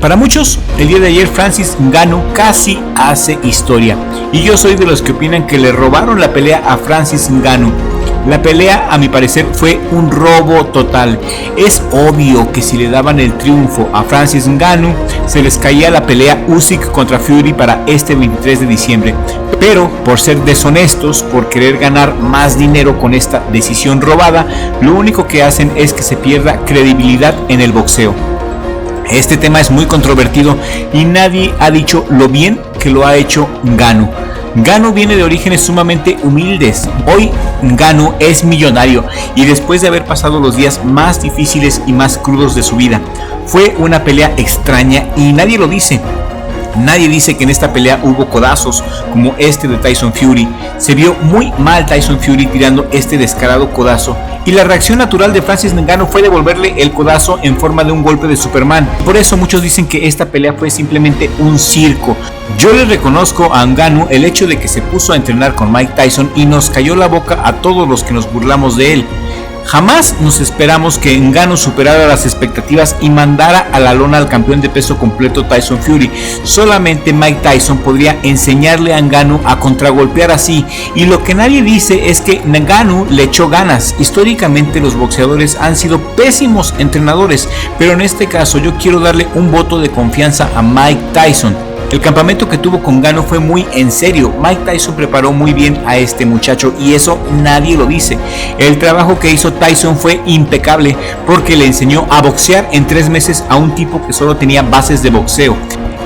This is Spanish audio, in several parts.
Para muchos, el día de ayer Francis Ngannou casi hace historia, y yo soy de los que opinan que le robaron la pelea a Francis Ngannou. La pelea, a mi parecer, fue un robo total. Es obvio que si le daban el triunfo a Francis Ngannou, se les caía la pelea Usyk contra Fury para este 23 de diciembre. Pero por ser deshonestos, por querer ganar más dinero con esta decisión robada, lo único que hacen es que se pierda credibilidad en el boxeo. Este tema es muy controvertido y nadie ha dicho lo bien que lo ha hecho Ngannou. Ngannou viene de orígenes sumamente humildes. Hoy Ngannou es millonario y después de haber pasado los días más difíciles y más crudos de su vida. Fue una pelea extraña y nadie lo dice. Nadie dice que en esta pelea hubo codazos como este de Tyson Fury. Se vio muy mal Tyson Fury tirando este descarado codazo, y la reacción natural de Francis Ngannou fue devolverle el codazo en forma de un golpe de Superman. Por eso muchos dicen que esta pelea fue simplemente un circo. Yo le reconozco a Ngannou el hecho de que se puso a entrenar con Mike Tyson y nos cayó la boca a todos los que nos burlamos de él. Jamás nos esperamos que Ngannou superara las expectativas y mandara a la lona al campeón de peso completo Tyson Fury. Solamente Mike Tyson podría enseñarle a Ngannou a contragolpear así, y lo que nadie dice es que Ngannou le echó ganas. Históricamente los boxeadores han sido pésimos entrenadores, pero en este caso yo quiero darle un voto de confianza a Mike Tyson. El campamento que tuvo con Ngannou fue muy en serio. Mike Tyson preparó muy bien a este muchacho y eso nadie lo dice. El trabajo que hizo Tyson fue impecable porque le enseñó a boxear en 3 meses a un tipo que solo tenía bases de boxeo.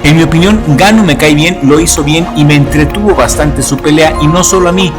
En mi opinión, Ngannou me cae bien, lo hizo bien y me entretuvo bastante su pelea, y no solo a mí.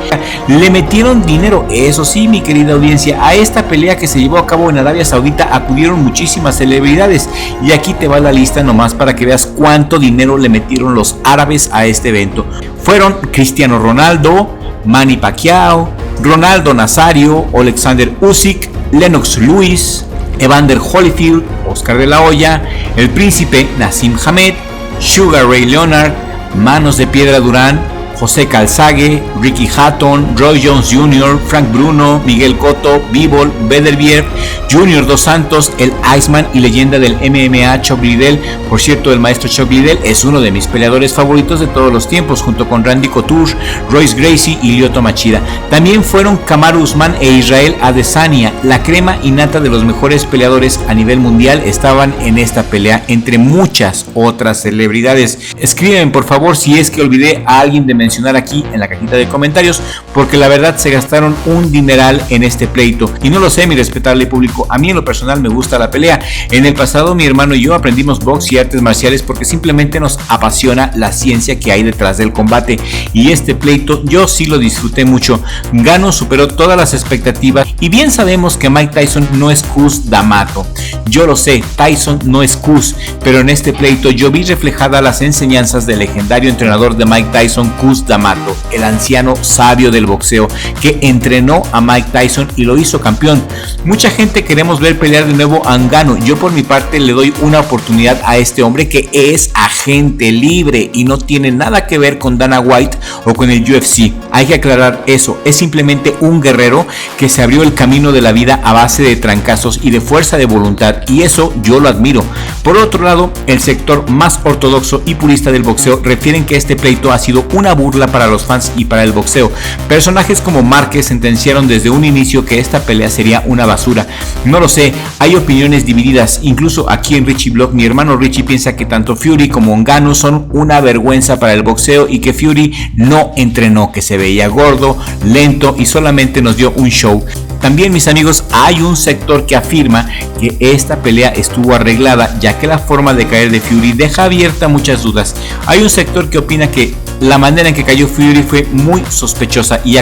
Le metieron dinero, eso sí, mi querida audiencia. A esta pelea que se llevó a cabo en Arabia Saudita acudieron muchísimas celebridades, y aquí te va la lista nomás para que veas cuánto dinero le metieron los árabes a este evento. Fueron Cristiano Ronaldo, Manny Pacquiao, Ronaldo Nazario, Alexander Usyk, Lennox Lewis, Evander Holyfield, Oscar de la Hoya, el príncipe Nassim Hamed, Sugar Ray Leonard, Manos de Piedra Durán, José Calzague, Ricky Hatton, Roy Jones Jr., Frank Bruno, Miguel Cotto, Bivol, Beterbiev, Junior Dos Santos, el Iceman y leyenda del MMA Chuck Liddell. Por cierto, el maestro Chuck Liddell es uno de mis peleadores favoritos de todos los tiempos, junto con Randy Couture, Royce Gracie y Lyoto Machida. También fueron Kamaru Usman e Israel Adesanya. La crema innata de los mejores peleadores a nivel mundial estaban en esta pelea, entre muchas otras celebridades. Escriben por favor si es que olvidé a alguien de mencionar aquí en la cajita de comentarios, porque la verdad se gastaron un dineral en este pleito. Y no lo sé, mi respetable público, a mí en lo personal me gusta la pelea. En el pasado mi hermano y yo aprendimos box y artes marciales porque simplemente nos apasiona la ciencia que hay detrás del combate, y este pleito yo sí lo disfruté mucho. Ngannou superó todas las expectativas, y bien sabemos que Mike Tyson no es Cus D'Amato. Yo lo sé, Tyson no es Cus, pero en este pleito yo vi reflejadas las enseñanzas del legendario entrenador de Mike Tyson, Cus D'Amato, el anciano sabio del boxeo que entrenó a Mike Tyson y lo hizo campeón. Mucha gente queremos ver pelear de nuevo a Ngannou. Yo por mi parte le doy una oportunidad a este hombre que es agente libre y no tiene nada que ver con Dana White o con el UFC. Hay que aclarar eso, es simplemente un guerrero que se abrió el camino de la vida a base de trancazos y de fuerza de voluntad, y eso yo lo admiro. Por otro lado, el sector más ortodoxo y purista del boxeo refieren que este pleito ha sido una burla para los fans y para el boxeo. Personajes como Márquez sentenciaron desde un inicio que esta pelea sería una basura. No lo sé, hay opiniones divididas. Incluso aquí en Richie Blog, mi hermano Richie piensa que tanto Fury como Ngannou son una vergüenza para el boxeo y que Fury no entrenó, que se veía gordo, lento y solamente nos dio un show. También, mis amigos, hay un sector que afirma que esta pelea estuvo arreglada, ya que la forma de caer de Fury deja abierta muchas dudas. Hay un sector que opina que la manera en que cayó Fury fue muy sospechosa, y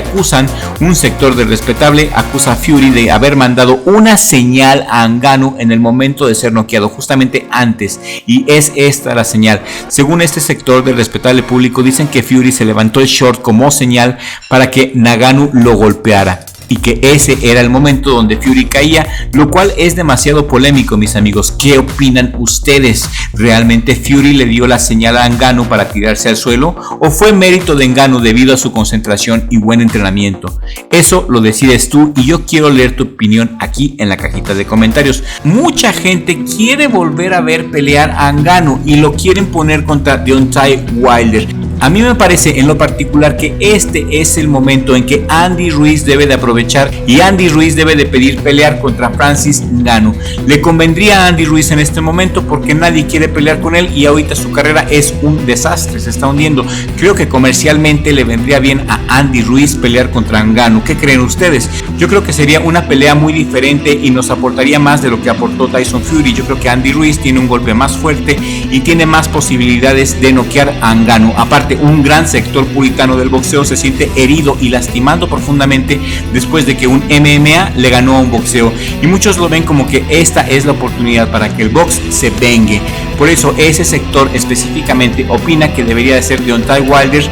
un sector de respetable acusa a Fury de haber mandado una señal a Ngannou en el momento de ser noqueado, justamente antes, y es esta la señal. Según este sector del respetable público, dicen que Fury se levantó el short como señal para que Ngannou lo golpeara. y que ese era el momento donde Fury caía, lo cual es demasiado polémico, mis amigos. ¿Qué opinan ustedes? ¿Realmente Fury le dio la señal a Ngannou para tirarse al suelo o fue mérito de Ngannou debido a su concentración y buen entrenamiento? Eso lo decides tú y yo quiero leer tu opinión aquí en la cajita de comentarios. Mucha gente quiere volver a ver pelear a Ngannou y lo quieren poner contra Deontay Wilder. A mí me parece en lo particular que este es el momento en que Andy Ruiz debe de aprovechar y Andy Ruiz debe de pedir pelear contra Francis Ngannou. Le convendría a Andy Ruiz en este momento porque nadie quiere pelear con él y ahorita su carrera es un desastre, se está hundiendo. Creo que comercialmente le vendría bien a Andy Ruiz pelear contra Ngannou. ¿Qué creen ustedes? Yo creo que sería una pelea muy diferente y nos aportaría más de lo que aportó Tyson Fury. Yo creo que Andy Ruiz tiene un golpe más fuerte y tiene más posibilidades de noquear a Ngannou. Aparte, un gran sector puritano del boxeo se siente herido y lastimando profundamente después de que un MMA le ganó a un boxeo, y muchos lo ven como que esta es la oportunidad para que el box se vengue. Por eso ese sector específicamente opina que debería de ser Deontay Wilder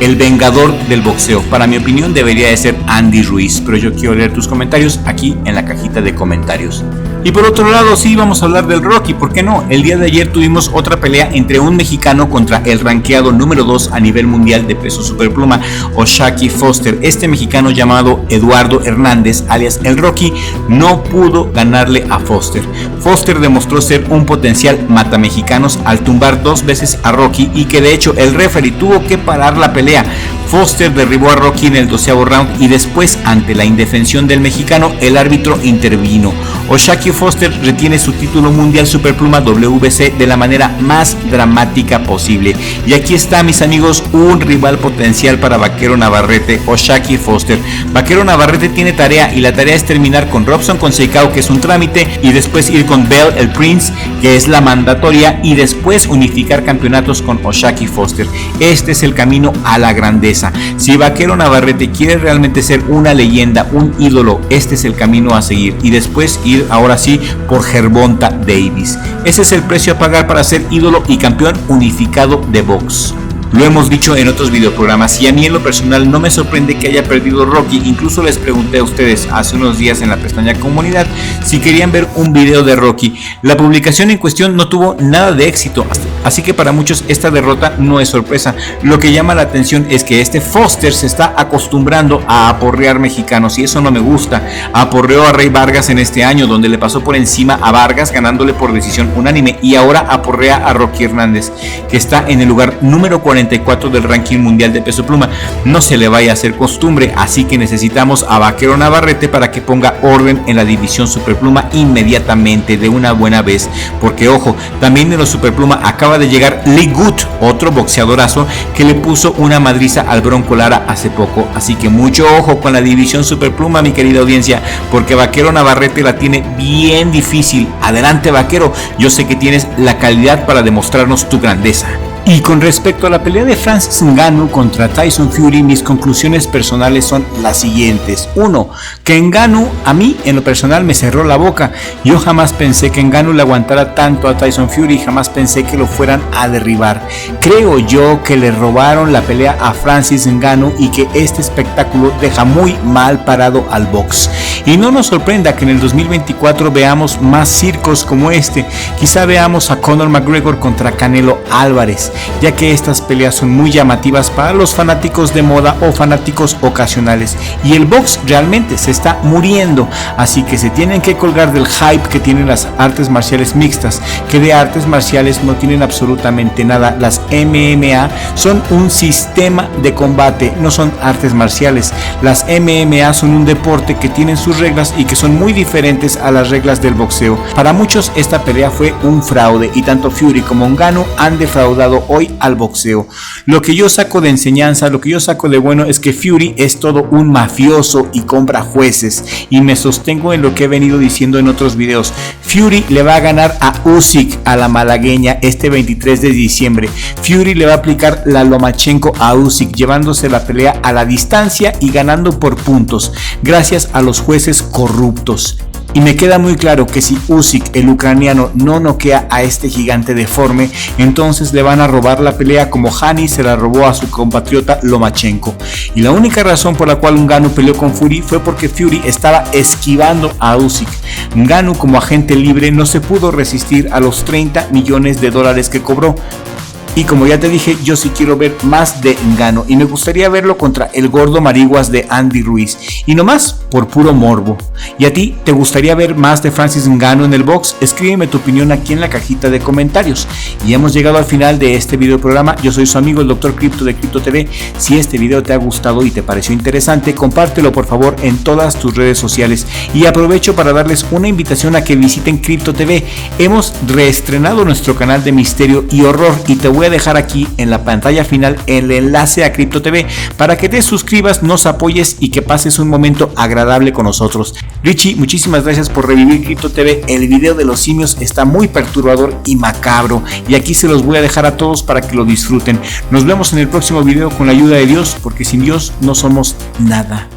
el vengador del boxeo. Para mi opinión debería de ser Andy Ruiz, pero yo quiero leer tus comentarios aquí en la cajita de comentarios. Y por otro lado, sí, vamos a hablar del Rocky, ¿por qué no? El día de ayer tuvimos otra pelea entre un mexicano contra el rankeado número 2 a nivel mundial de peso superpluma, O'Shaquie Foster. Este mexicano llamado Eduardo Hernández, alias el Rocky, no pudo ganarle a Foster. Foster demostró ser un potencial matamexicanos al tumbar 2 veces a Rocky y que de hecho el referee tuvo que parar la pelea. Foster derribó a Rocky en el 12º round y después, ante la indefensión del mexicano, el árbitro intervino. O'Shaquie Foster retiene su título mundial superpluma WBC de la manera más dramática posible. Y aquí está, mis amigos, un rival potencial para Vaquero Navarrete, O'Shaquie Foster. Vaquero Navarrete tiene tarea y la tarea es terminar con Robson Conceição, que es un trámite, y después ir con Bell el Prince, que es la mandatoria, y después unificar campeonatos con O'Shaquie Foster. Este es el camino a la grandeza. Si Vaquero Navarrete quiere realmente ser una leyenda, un ídolo, este es el camino a seguir, y después ir ahora sí por Gervonta Davis. Ese es el precio a pagar para ser ídolo y campeón unificado de box. Lo hemos dicho en otros videoprogramas y a mí en lo personal no me sorprende que haya perdido Rocky. Incluso les pregunté a ustedes hace unos días en la pestaña comunidad si querían ver un video de Rocky. La publicación en cuestión no tuvo nada de éxito, así que para muchos esta derrota no es sorpresa. Lo que llama la atención es que este Foster se está acostumbrando a aporrear mexicanos y eso no me gusta. Aporreó a Rey Vargas en este año, donde le pasó por encima a Vargas ganándole por decisión unánime, y ahora aporrea a Rocky Hernández, que está en el lugar número 44 del ranking mundial de peso pluma. No se le vaya a hacer costumbre, así que necesitamos a Vaquero Navarrete para que ponga orden en la división superpluma inmediatamente, de una buena vez, porque ojo, también en los superpluma acaba de llegar Lee Good, otro boxeadorazo que le puso una madriza al Bronco Lara hace poco, así que mucho ojo con la división superpluma, mi querida audiencia, porque Vaquero Navarrete la tiene bien difícil. Adelante, Vaquero, yo sé que tienes la calidad para demostrarnos tu grandeza. Y con respecto a la pelea de Francis Ngannou contra Tyson Fury, mis conclusiones personales son las siguientes. 1. Que Ngannou a mí en lo personal me cerró la boca. Yo jamás pensé que Ngannou le aguantara tanto a Tyson Fury, jamás pensé que lo fueran a derribar. Creo yo que le robaron la pelea a Francis Ngannou y que este espectáculo deja muy mal parado al box. Y no nos sorprenda que en el 2024 veamos más circos como este. Quizá veamos a Conor McGregor contra Canelo Álvarez, ya que estas peleas son muy llamativas para los fanáticos de moda o fanáticos ocasionales, y el box realmente se está muriendo, así que se tienen que colgar del hype que tienen las artes marciales mixtas, que de artes marciales no tienen absolutamente nada. Las MMA son un sistema de combate, no son artes marciales. Las MMA son un deporte que tienen sus reglas y que son muy diferentes a las reglas del boxeo. Para muchos esta pelea fue un fraude y tanto Fury como Ngannou han defraudado hoy al boxeo. Lo que yo saco de enseñanza, lo que yo saco de bueno es que Fury es todo un mafioso y compra jueces, y me sostengo en lo que he venido diciendo en otros videos. Fury le va a ganar a Usyk, a la malagueña, este 23 de diciembre. Fury le va a aplicar la Lomachenko a Usyk, llevándose la pelea a la distancia y ganando por puntos, gracias a los jueces corruptos. Y me queda muy claro que si Usyk, el ucraniano, no noquea a este gigante deforme, entonces le van a robar la pelea como Hani se la robó a su compatriota Lomachenko. Y la única razón por la cual Ngannou peleó con Fury fue porque Fury estaba esquivando a Usyk. Ngannou, como agente libre, no se pudo resistir a los $30 millones que cobró. Y como ya te dije, yo sí quiero ver más de Ngannou y me gustaría verlo contra el gordo Mariguas de Andy Ruiz, y no más por puro morbo. ¿Y a ti te gustaría ver más de Francis Ngannou en el box? Escríbeme tu opinión aquí en la cajita de comentarios. Y hemos llegado al final de este video programa. Yo soy su amigo el Dr. Crypto de Crypto TV. Si este video te ha gustado y te pareció interesante, compártelo por favor en todas tus redes sociales. Y aprovecho para darles una invitación a que visiten Crypto TV. Hemos reestrenado nuestro canal de misterio y horror y te voy a dejar aquí en la pantalla final el enlace a Crypto TV para que te suscribas, nos apoyes y que pases un momento agradable con nosotros. Richie, muchísimas gracias por revivir Crypto TV. El video de los simios está muy perturbador y macabro y aquí se los voy a dejar a todos para que lo disfruten. Nos vemos en el próximo video con la ayuda de Dios, porque sin Dios no somos nada.